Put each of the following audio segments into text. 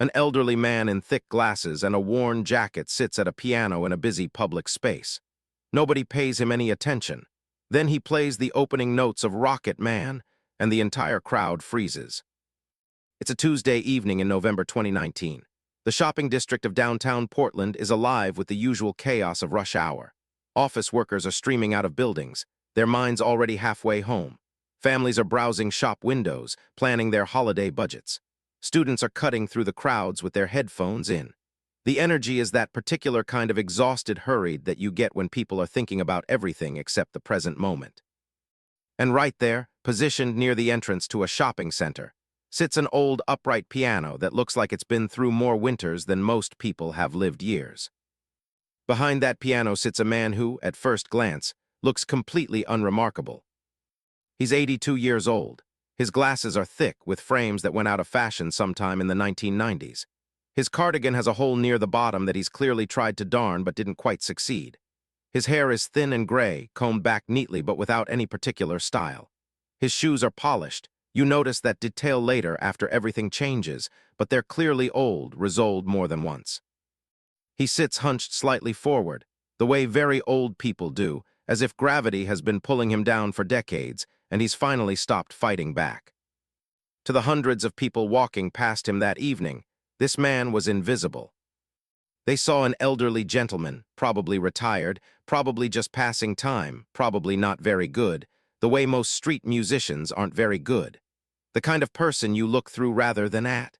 An elderly man in thick glasses and a worn jacket sits at a piano in a busy public space. Nobody pays him any attention. Then he plays the opening notes of Rocket Man, and the entire crowd freezes. It's a Tuesday evening in November 2019. The shopping district of downtown Portland is alive with the usual chaos of rush hour. Office workers are streaming out of buildings, their minds already halfway home. Families are browsing shop windows, planning their holiday budgets. Students are cutting through the crowds with their headphones in. The energy is that particular kind of exhausted hurried that you get when people are thinking about everything except the present moment. And right there, positioned near the entrance to a shopping center, sits an old upright piano that looks like it's been through more winters than most people have lived years. Behind that piano sits a man who, at first glance, looks completely unremarkable. He's 82 years old. His glasses are thick, with frames that went out of fashion sometime in the 1990s. His cardigan has a hole near the bottom that he's clearly tried to darn but didn't quite succeed. His hair is thin and gray, combed back neatly but without any particular style. His shoes are polished. You notice that detail later after everything changes, but they're clearly old, resoled more than once. He sits hunched slightly forward, the way very old people do, as if gravity has been pulling him down for decades, and he's finally stopped fighting back. To the hundreds of people walking past him that evening, this man was invisible. They saw an elderly gentleman, probably retired, probably just passing time, probably not very good, the way most street musicians aren't very good. The kind of person you look through rather than at.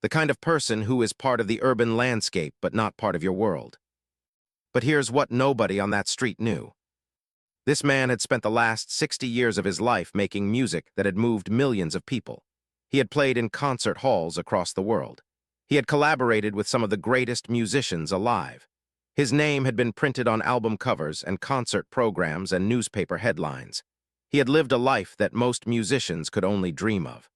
The kind of person who is part of the urban landscape but not part of your world. But here's what nobody on that street knew. This man had spent the last 60 years of his life making music that had moved millions of people. He had played in concert halls across the world. He had collaborated with some of the greatest musicians alive. His name had been printed on album covers and concert programs and newspaper headlines. He had lived a life that most musicians could only dream of.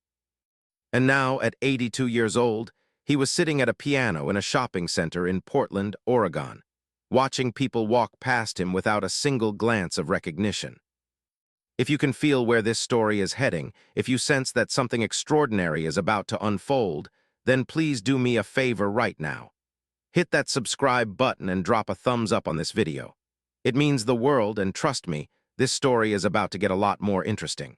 And now, at 82 years old, he was sitting at a piano in a shopping center in Portland, Oregon, watching people walk past him without a single glance of recognition. If you can feel where this story is heading, if you sense that something extraordinary is about to unfold, then please do me a favor right now. Hit that subscribe button and drop a thumbs up on this video. It means the world, and trust me, this story is about to get a lot more interesting.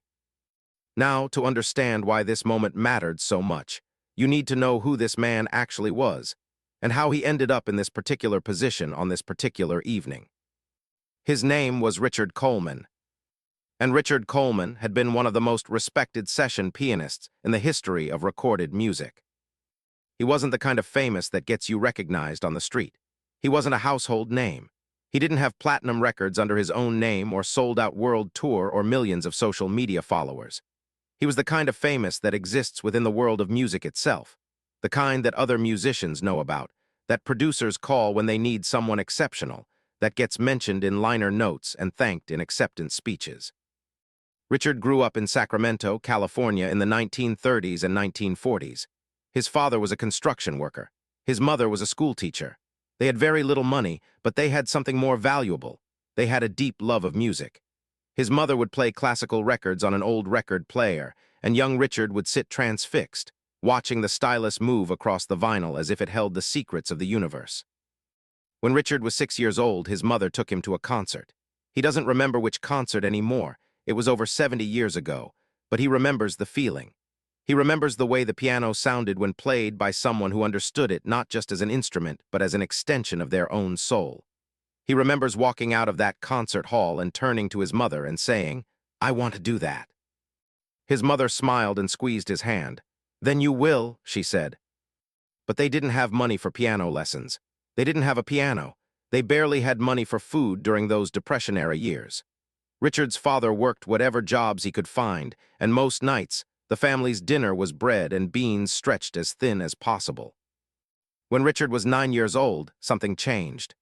Now, to understand why this moment mattered so much, you need to know who this man actually was, and how he ended up in this particular position on this particular evening. His name was Richard Coleman, and Richard Coleman had been one of the most respected session pianists in the history of recorded music. He wasn't the kind of famous that gets you recognized on the street. He wasn't a household name. He didn't have platinum records under his own name or sold-out world tour or millions of social media followers. He was the kind of famous that exists within the world of music itself, the kind that other musicians know about, that producers call when they need someone exceptional, that gets mentioned in liner notes and thanked in acceptance speeches. Richard grew up in Sacramento, California in the 1930s and 1940s. His father was a construction worker. His mother was a schoolteacher. They had very little money, but they had something more valuable. They had a deep love of music. His mother would play classical records on an old record player, and young Richard would sit transfixed, watching the stylus move across the vinyl as if it held the secrets of the universe. When Richard was 6 years old, his mother took him to a concert. He doesn't remember which concert anymore. It was over 70 years ago, but he remembers the feeling. He remembers the way the piano sounded when played by someone who understood it not just as an instrument, but as an extension of their own soul. He remembers walking out of that concert hall and turning to his mother and saying, "I want to do that." His mother smiled and squeezed his hand. "Then you will," she said. But they didn't have money for piano lessons. They didn't have a piano. They barely had money for food during those Depressionary years. Richard's father worked whatever jobs he could find, and most nights, the family's dinner was bread and beans stretched as thin as possible. When Richard was 9 years old, something changed.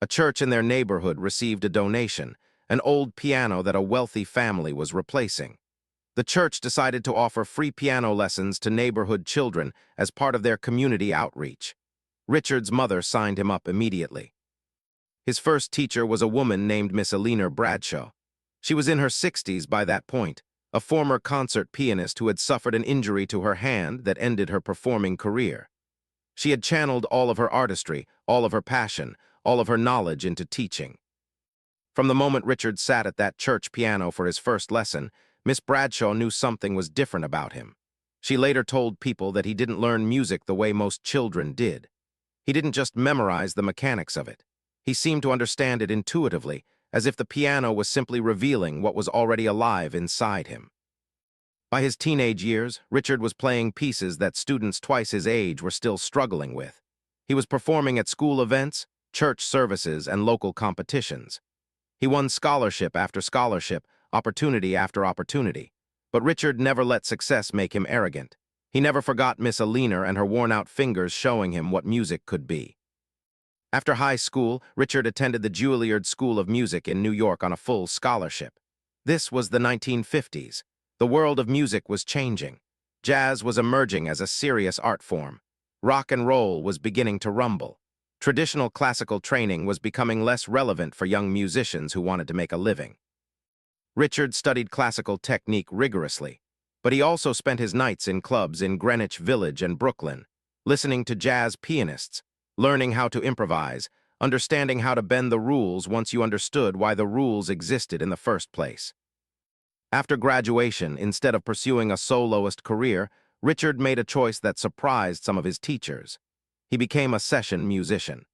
A church in their neighborhood received a donation, an old piano that a wealthy family was replacing. The church decided to offer free piano lessons to neighborhood children as part of their community outreach. Richard's mother signed him up immediately. His first teacher was a woman named Miss Alina Bradshaw. She was in her 60s by that point, a former concert pianist who had suffered an injury to her hand that ended her performing career. She had channeled all of her artistry, all of her passion, all of her knowledge into teaching. From the moment Richard sat at that church piano for his first lesson, Miss Bradshaw knew something was different about him. She later told people that he didn't learn music the way most children did. He didn't just memorize the mechanics of it. He seemed to understand it intuitively, as if the piano was simply revealing what was already alive inside him. By his teenage years, Richard was playing pieces that students twice his age were still struggling with. He was performing at school events, church services, and local competitions. He won scholarship after scholarship, opportunity after opportunity. But Richard never let success make him arrogant. He never forgot Miss Alina and her worn-out fingers showing him what music could be. After high school, Richard attended the Juilliard School of Music in New York on a full scholarship. This was the 1950s. The world of music was changing. Jazz was emerging as a serious art form. Rock and roll was beginning to rumble. Traditional classical training was becoming less relevant for young musicians who wanted to make a living. Richard studied classical technique rigorously, but he also spent his nights in clubs in Greenwich Village and Brooklyn, listening to jazz pianists, learning how to improvise, understanding how to bend the rules once you understood why the rules existed in the first place. After graduation, instead of pursuing a soloist career, Richard made a choice that surprised some of his teachers. He became a session musician.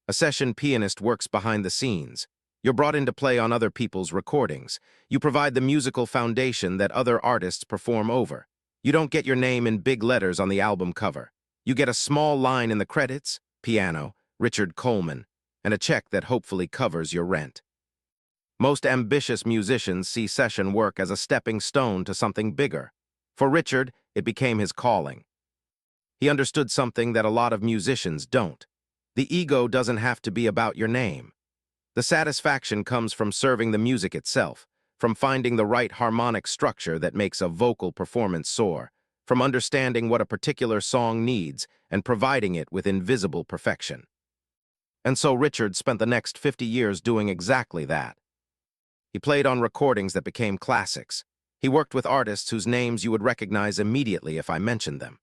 A session pianist works behind the scenes. You're brought in to play on other people's recordings. You provide the musical foundation that other artists perform over. You don't get your name in big letters on the album cover. You get a small line in the credits, piano, Richard Coleman, and a check that hopefully covers your rent. Most ambitious musicians see session work as a stepping stone to something bigger. For Richard, it became his calling. He understood something that a lot of musicians don't. The ego doesn't have to be about your name. The satisfaction comes from serving the music itself, from finding the right harmonic structure that makes a vocal performance soar, from understanding what a particular song needs and providing it with invisible perfection. And so Richard spent the next 50 years doing exactly that. He played on recordings that became classics. He worked with artists whose names you would recognize immediately if I mentioned them.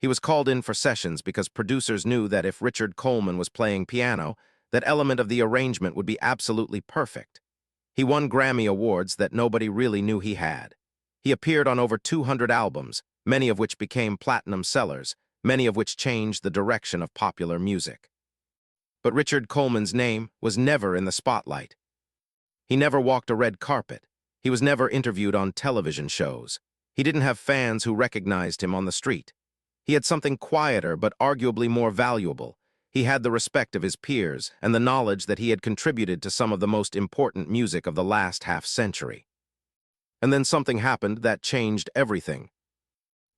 He was called in for sessions because producers knew that if Richard Coleman was playing piano, that element of the arrangement would be absolutely perfect. He won Grammy Awards that nobody really knew he had. He appeared on over 200 albums, many of which became platinum sellers, many of which changed the direction of popular music. But Richard Coleman's name was never in the spotlight. He never walked a red carpet. He was never interviewed on television shows. He didn't have fans who recognized him on the street. He had something quieter but arguably more valuable. He had the respect of his peers and the knowledge that he had contributed to some of the most important music of the last half-century. And then something happened that changed everything.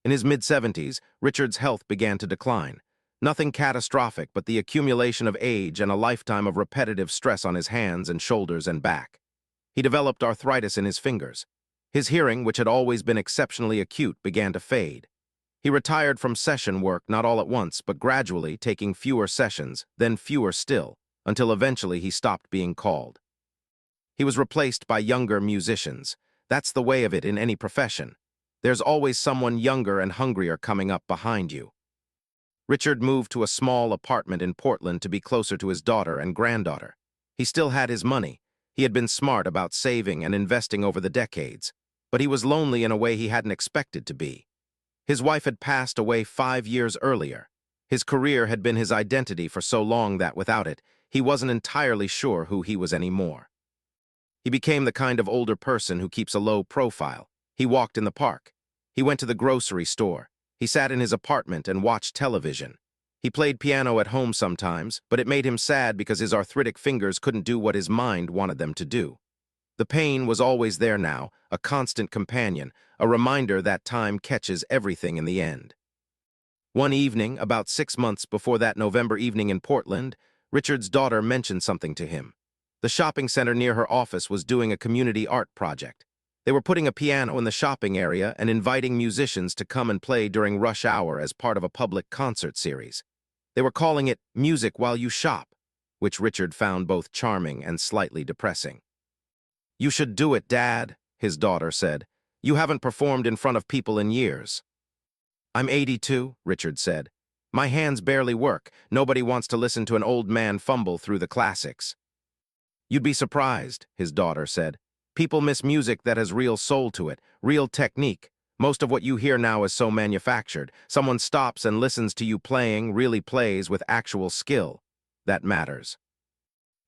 In his mid-70s, Richard's health began to decline. Nothing catastrophic, but the accumulation of age and a lifetime of repetitive stress on his hands and shoulders and back. He developed arthritis in his fingers. His hearing, which had always been exceptionally acute, began to fade. He retired from session work not all at once, but gradually, taking fewer sessions, then fewer still, until eventually he stopped being called. He was replaced by younger musicians. That's the way of it in any profession. There's always someone younger and hungrier coming up behind you. Richard moved to a small apartment in Portland to be closer to his daughter and granddaughter. He still had his money. He had been smart about saving and investing over the decades, but he was lonely in a way he hadn't expected to be. His wife had passed away 5 years earlier. His career had been his identity for so long that, without it, he wasn't entirely sure who he was anymore. He became the kind of older person who keeps a low profile. He walked in the park. He went to the grocery store. He sat in his apartment and watched television. He played piano at home sometimes, but it made him sad because his arthritic fingers couldn't do what his mind wanted them to do. The pain was always there now, a constant companion, a reminder that time catches everything in the end. One evening, about 6 months before that November evening in Portland, Richard's daughter mentioned something to him. The shopping center near her office was doing a community art project. They were putting a piano in the shopping area and inviting musicians to come and play during rush hour as part of a public concert series. They were calling it Music While You Shop, which Richard found both charming and slightly depressing. "You should do it, Dad," his daughter said. "You haven't performed in front of people in years." "I'm 82, Richard said. My hands barely work. Nobody wants to listen to an old man fumble through the classics. You'd be surprised, his daughter said. People miss music that has real soul to it, real technique. Most of what you hear now is so manufactured. Someone stops and listens to you playing, really plays with actual skill. That matters.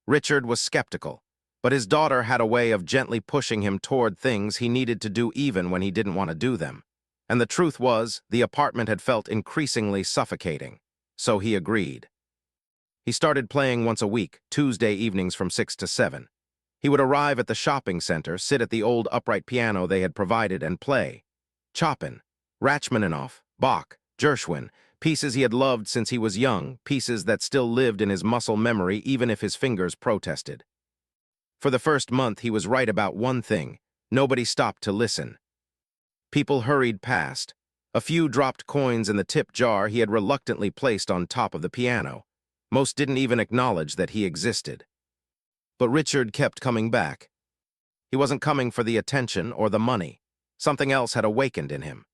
Richard was skeptical, but his daughter had a way of gently pushing him toward things he needed to do even when he didn't want to do them. And the truth was, the apartment had felt increasingly suffocating. So he agreed. He started playing once a week, Tuesday evenings from 6 to 7. He would arrive at the shopping center, sit at the old upright piano they had provided, and play. Chopin, Rachmaninoff, Bach, Gershwin, pieces he had loved since he was young, pieces that still lived in his muscle memory even if his fingers protested. For the first month, he was right about one thing. Nobody stopped to listen. People hurried past. A few dropped coins in the tip jar he had reluctantly placed on top of the piano. Most didn't even acknowledge that he existed. But Richard kept coming back. He wasn't coming for the attention or the money. Something else had awakened in him.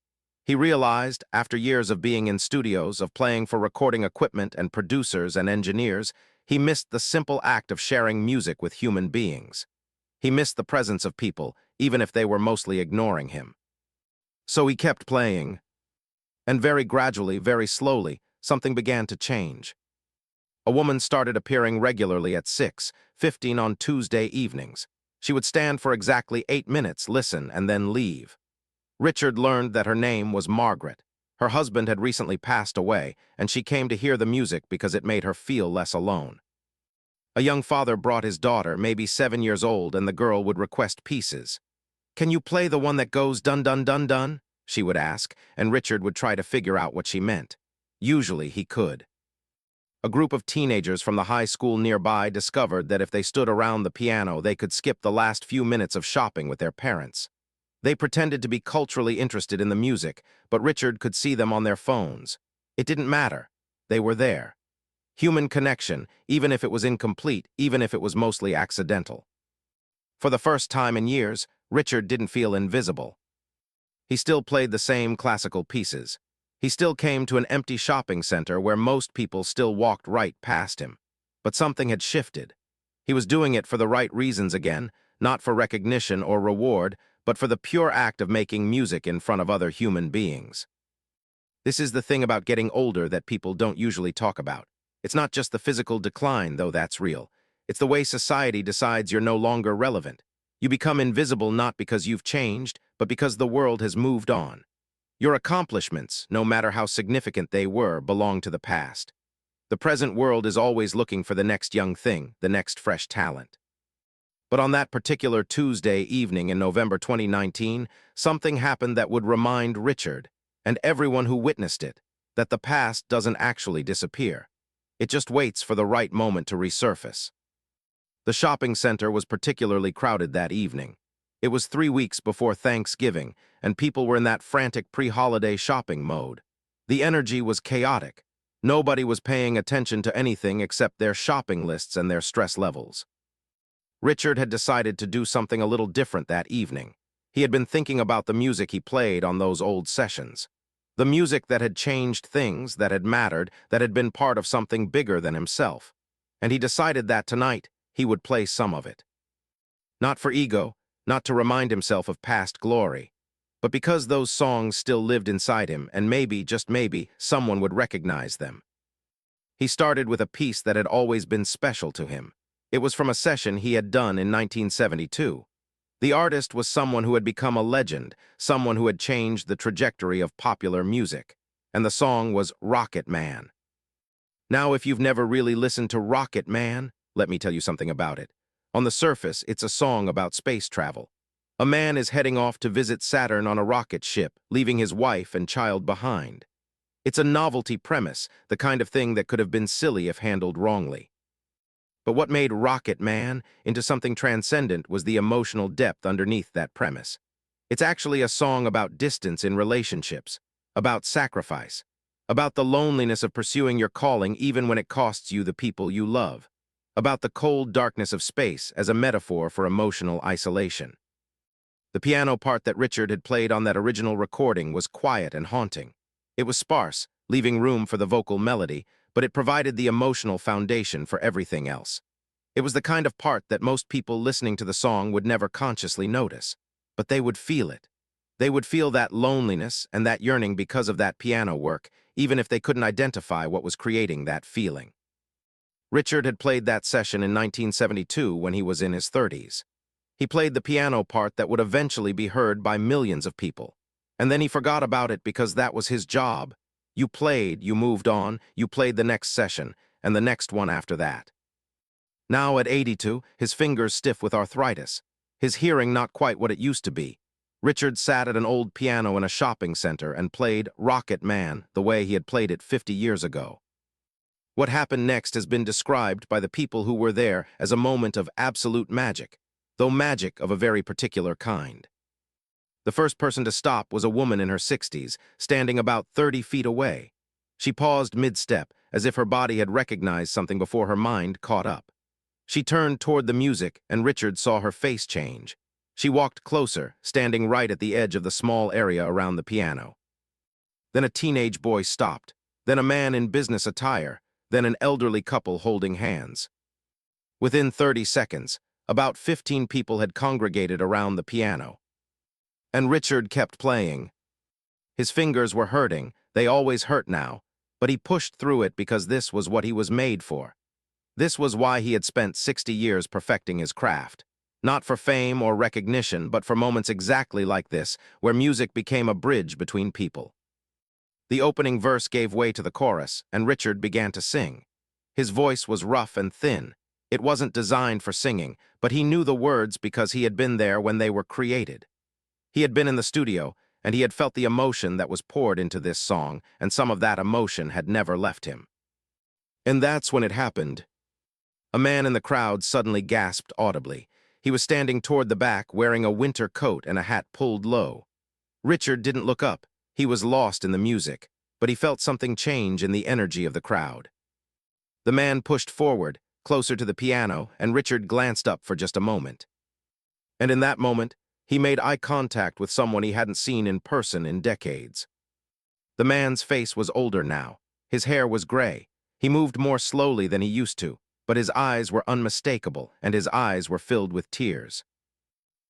He realized, after years of being in studios, of playing for recording equipment and producers and engineers, he missed the simple act of sharing music with human beings. He missed the presence of people, even if they were mostly ignoring him. So he kept playing. And very gradually, very slowly, something began to change. A woman started appearing regularly at 6:15 on Tuesday evenings. She would stand for exactly 8 minutes, listen, and then leave. Richard learned that her name was Margaret. Her husband had recently passed away, and she came to hear the music because it made her feel less alone. A young father brought his daughter, maybe 7 years old, and the girl would request pieces. "Can you play the one that goes dun dun dun dun?" she would ask, and Richard would try to figure out what she meant. Usually he could. A group of teenagers from the high school nearby discovered that if they stood around the piano, they could skip the last few minutes of shopping with their parents. They pretended to be culturally interested in the music, but Richard could see them on their phones. It didn't matter. They were there. Human connection, even if it was incomplete, even if it was mostly accidental. For the first time in years, Richard didn't feel invisible. He still played the same classical pieces. He still came to an empty shopping center where most people still walked right past him. But something had shifted. He was doing it for the right reasons again, not for recognition or reward, but for the pure act of making music in front of other human beings. This is the thing about getting older that people don't usually talk about. It's not just the physical decline, though that's real. It's the way society decides you're no longer relevant. You become invisible not because you've changed, but because the world has moved on. Your accomplishments, no matter how significant they were, belong to the past. The present world is always looking for the next young thing, the next fresh talent. But on that particular Tuesday evening in November 2019, something happened that would remind Richard, and everyone who witnessed it, that the past doesn't actually disappear. It just waits for the right moment to resurface. The shopping center was particularly crowded that evening. It was 3 weeks before Thanksgiving, and people were in that frantic pre-holiday shopping mode. The energy was chaotic. Nobody was paying attention to anything except their shopping lists and their stress levels. Richard had decided to do something a little different that evening. He had been thinking about the music he played on those old sessions. The music that had changed things, that had mattered, that had been part of something bigger than himself. And he decided that tonight he would play some of it. Not for ego, not to remind himself of past glory, but because those songs still lived inside him, and maybe, just maybe, someone would recognize them. He started with a piece that had always been special to him. It was from a session he had done in 1972. The artist was someone who had become a legend, someone who had changed the trajectory of popular music, and the song was Rocket Man. Now, if you've never really listened to Rocket Man, let me tell you something about it. On the surface, it's a song about space travel. A man is heading off to visit Saturn on a rocket ship, leaving his wife and child behind. It's a novelty premise, the kind of thing that could have been silly if handled wrongly. But what made Rocket Man into something transcendent was the emotional depth underneath that premise. It's actually a song about distance in relationships, about sacrifice, about the loneliness of pursuing your calling even when it costs you the people you love, about the cold darkness of space as a metaphor for emotional isolation. The piano part that Richard had played on that original recording was quiet and haunting. It was sparse, leaving room for the vocal melody, but it provided the emotional foundation for everything else. It was the kind of part that most people listening to the song would never consciously notice, but they would feel it. They would feel that loneliness and that yearning because of that piano work, even if they couldn't identify what was creating that feeling. Richard had played that session in 1972 when he was in his 30s. He played the piano part that would eventually be heard by millions of people. And then he forgot about it because that was his job. You played, you moved on, you played the next session, and the next one after that. Now at 82, his fingers stiff with arthritis, his hearing not quite what it used to be, Richard sat at an old piano in a shopping center and played Rocket Man the way he had played it 50 years ago. What happened next has been described by the people who were there as a moment of absolute magic, though magic of a very particular kind. The first person to stop was a woman in her 60s, standing about 30 feet away. She paused mid-step, as if her body had recognized something before her mind caught up. She turned toward the music, and Richard saw her face change. She walked closer, standing right at the edge of the small area around the piano. Then a teenage boy stopped, then a man in business attire, then an elderly couple holding hands. Within 30 seconds, about 15 people had congregated around the piano. And Richard kept playing. His fingers were hurting, they always hurt now, but he pushed through it because this was what he was made for. This was why he had spent 60 years perfecting his craft. Not for fame or recognition, but for moments exactly like this, where music became a bridge between people. The opening verse gave way to the chorus, and Richard began to sing. His voice was rough and thin. It wasn't designed for singing, but he knew the words because he had been there when they were created. He had been in the studio, and he had felt the emotion that was poured into this song, and some of that emotion had never left him. And that's when it happened. A man in the crowd suddenly gasped audibly. He was standing toward the back, wearing a winter coat and a hat pulled low. Richard didn't look up. He was lost in the music, but he felt something change in the energy of the crowd. The man pushed forward, closer to the piano, and Richard glanced up for just a moment. And in that moment, he made eye contact with someone he hadn't seen in person in decades. The man's face was older now. His hair was gray. He moved more slowly than he used to, but his eyes were unmistakable, and his eyes were filled with tears.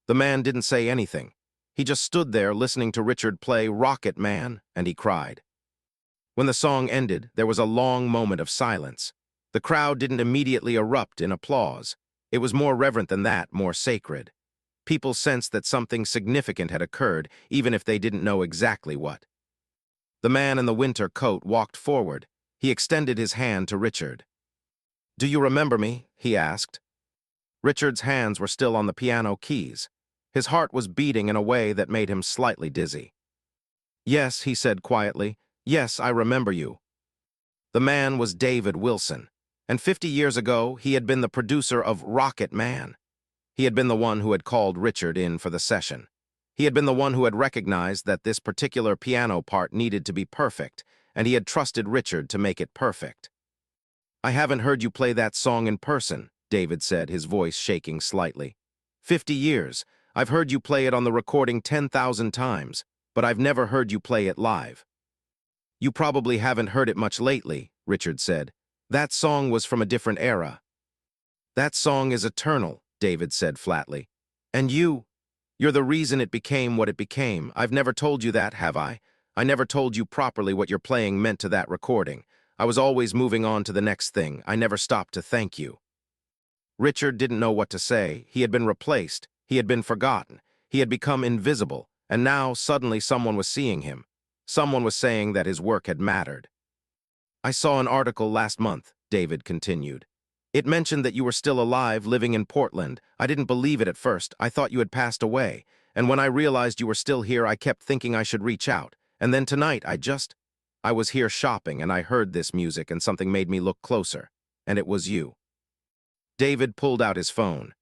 The man didn't say anything. He just stood there listening to Richard play Rocket Man, and he cried. When the song ended, there was a long moment of silence. The crowd didn't immediately erupt in applause. It was more reverent than that, more sacred. People sensed that something significant had occurred, even if they didn't know exactly what. The man in the winter coat walked forward. He extended his hand to Richard. "Do you remember me?" he asked. Richard's hands were still on the piano keys. His heart was beating in a way that made him slightly dizzy. "Yes," he said quietly. "Yes, I remember you." The man was David Wilson, and 50 years ago he had been the producer of Rocket Man. He had been the one who had called Richard in for the session. He had been the one who had recognized that this particular piano part needed to be perfect, and he had trusted Richard to make it perfect. "I haven't heard you play that song in person," David said, his voice shaking slightly. 50 years. I've heard you play it on the recording 10,000 times, but I've never heard you play it live." "You probably haven't heard it much lately," Richard said. "That song was from a different era." "That song is eternal," David said flatly. "And you're the reason it became what it became. I've never told you that, have I? I never told you properly what your playing meant to that recording. I was always moving on to the next thing. I never stopped to thank you." Richard didn't know what to say. He had been replaced. He had been forgotten. He had become invisible, and now suddenly someone was seeing him. Someone was saying that his work had mattered. "I saw an article last month," David continued. "It mentioned that you were still alive, living in Portland. I didn't believe it at first. I thought you had passed away. And when I realized you were still here, I kept thinking I should reach out. And then tonight, I was here shopping, and I heard this music, and something made me look closer. And it was you." David pulled out his phone.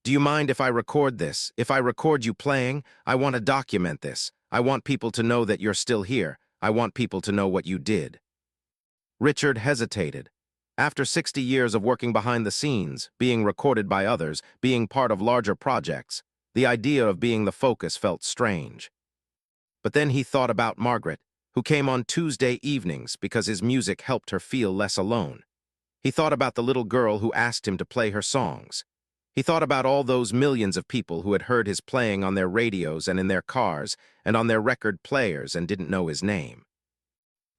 "Do you mind if I record this? If I record you playing, I want to document this. I want people to know that you're still here. I want people to know what you did." Richard hesitated. After 60 years of working behind the scenes, being recorded by others, being part of larger projects, the idea of being the focus felt strange. But then he thought about Margaret. who came on Tuesday evenings because his music helped her feel less alone. He thought about the little girl who asked him to play her songs. He thought about all those millions of people who had heard his playing on their radios and in their cars and on their record players and didn't know his name.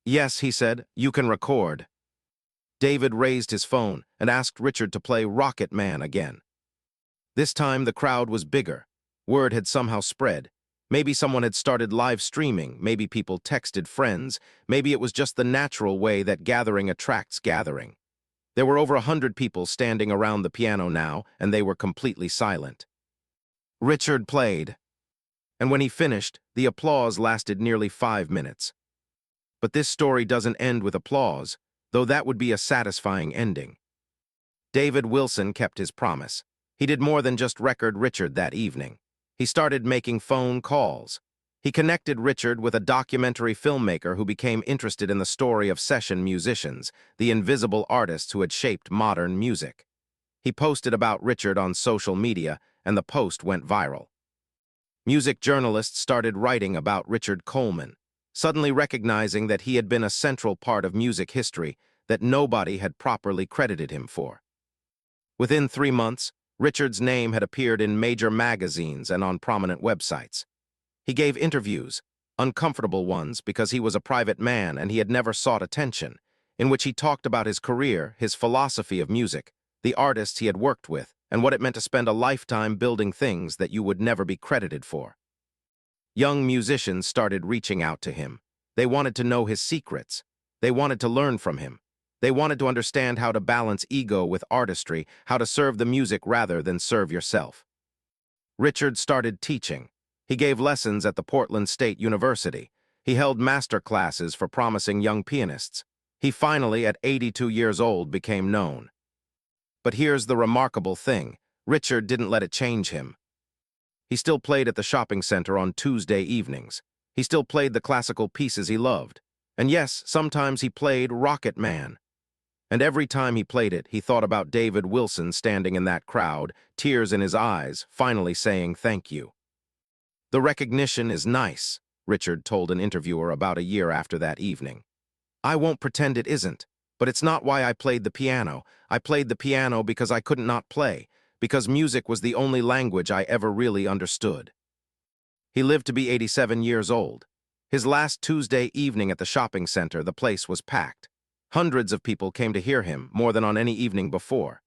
"Yes," he said, "you can record." David raised his phone and asked Richard to play Rocket Man again. This time the crowd was bigger. Word had somehow spread. Maybe someone had started live streaming, maybe people texted friends, maybe it was just the natural way that gathering attracts gathering. There were over 100 people standing around the piano now, and they were completely silent. Richard played, and when he finished, the applause lasted nearly 5 minutes. But this story doesn't end with applause, though that would be a satisfying ending. David Wilson kept his promise. He did more than just record Richard that evening. He started making phone calls. He connected Richard with a documentary filmmaker who became interested in the story of session musicians, the invisible artists who had shaped modern music. He posted about Richard on social media, and the post went viral. Music journalists started writing about Richard Coleman, suddenly recognizing that he had been a central part of music history that nobody had properly credited him for. Within 3 months, Richard's name had appeared in major magazines and on prominent websites. He gave interviews, uncomfortable ones because he was a private man and he had never sought attention, in which he talked about his career, his philosophy of music, the artists he had worked with, and what it meant to spend a lifetime building things that you would never be credited for. Young musicians started reaching out to him. They wanted to know his secrets. They wanted to learn from him. They wanted to understand how to balance ego with artistry, how to serve the music rather than serve yourself. Richard started teaching. He gave lessons at the Portland State University. He held master classes for promising young pianists. He finally, at 82 years old, became known. But here's the remarkable thing. Richard didn't let it change him. He still played at the shopping center on Tuesday evenings. He still played the classical pieces he loved. And yes, sometimes he played Rocket Man. And every time he played it, he thought about David Wilson standing in that crowd, tears in his eyes, finally saying thank you. "The recognition is nice," Richard told an interviewer about a year after that evening. "I won't pretend it isn't, but it's not why I played the piano. I played the piano because I couldn't not play, because music was the only language I ever really understood." He lived to be 87 years old. His last Tuesday evening at the shopping center, the place was packed. Hundreds of people came to hear him, more than on any evening before.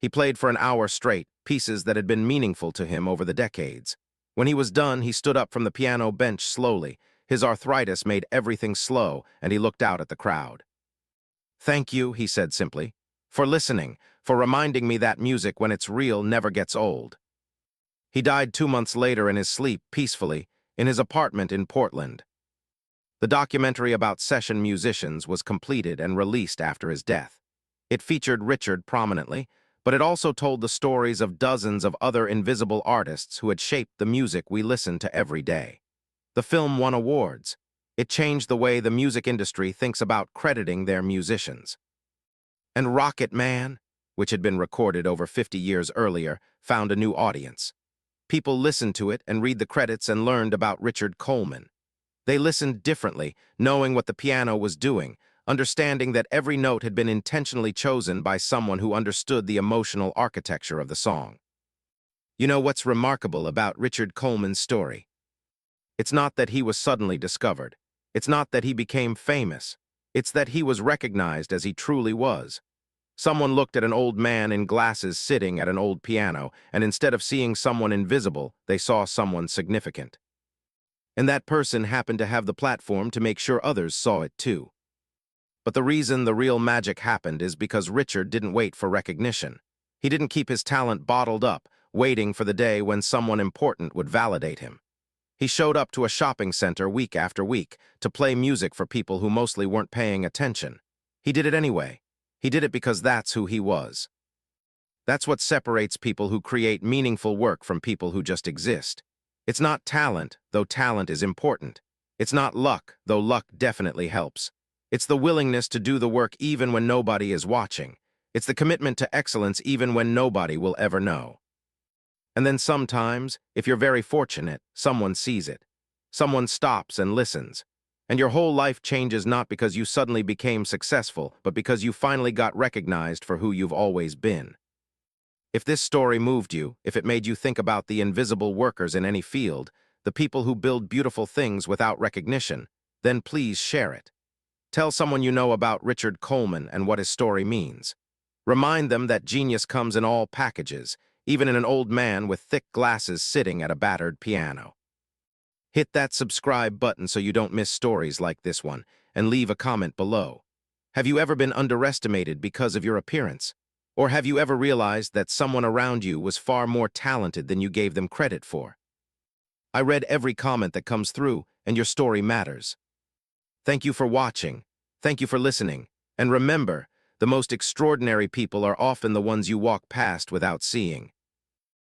He played for an hour straight, pieces that had been meaningful to him over the decades. When he was done, he stood up from the piano bench slowly. His arthritis made everything slow, and he looked out at the crowd. "Thank you," he said simply, "for listening, for reminding me that music, when it's real, never gets old." He died 2 months later in his sleep, peacefully, in his apartment in Portland. The documentary about session musicians was completed and released after his death. It featured Richard prominently, but it also told the stories of dozens of other invisible artists who had shaped the music we listen to every day. The film won awards. It changed the way the music industry thinks about crediting their musicians. And Rocket Man, which had been recorded over 50 years earlier, found a new audience. People listened to it and read the credits and learned about Richard Coleman. They listened differently, knowing what the piano was doing, understanding that every note had been intentionally chosen by someone who understood the emotional architecture of the song. You know what's remarkable about Richard Coleman's story? It's not that he was suddenly discovered. It's not that he became famous. It's that he was recognized as he truly was. Someone looked at an old man in glasses sitting at an old piano, and instead of seeing someone invisible, they saw someone significant. And that person happened to have the platform to make sure others saw it too. But the reason the real magic happened is because Richard didn't wait for recognition. He didn't keep his talent bottled up, waiting for the day when someone important would validate him. He showed up to a shopping center week after week to play music for people who mostly weren't paying attention. He did it anyway. He did it because that's who he was. That's what separates people who create meaningful work from people who just exist. It's not talent, though talent is important. It's not luck, though luck definitely helps. It's the willingness to do the work even when nobody is watching. It's the commitment to excellence even when nobody will ever know. And then sometimes, if you're very fortunate, someone sees it. Someone stops and listens. And your whole life changes not because you suddenly became successful, but because you finally got recognized for who you've always been. If this story moved you, if it made you think about the invisible workers in any field, the people who build beautiful things without recognition, then please share it. Tell someone you know about Richard Coleman and what his story means. Remind them that genius comes in all packages, even in an old man with thick glasses sitting at a battered piano. Hit that subscribe button so you don't miss stories like this one, and leave a comment below. Have you ever been underestimated because of your appearance? Or have you ever realized that someone around you was far more talented than you gave them credit for? I read every comment that comes through, and your story matters. Thank you for watching. Thank you for listening. And remember, the most extraordinary people are often the ones you walk past without seeing.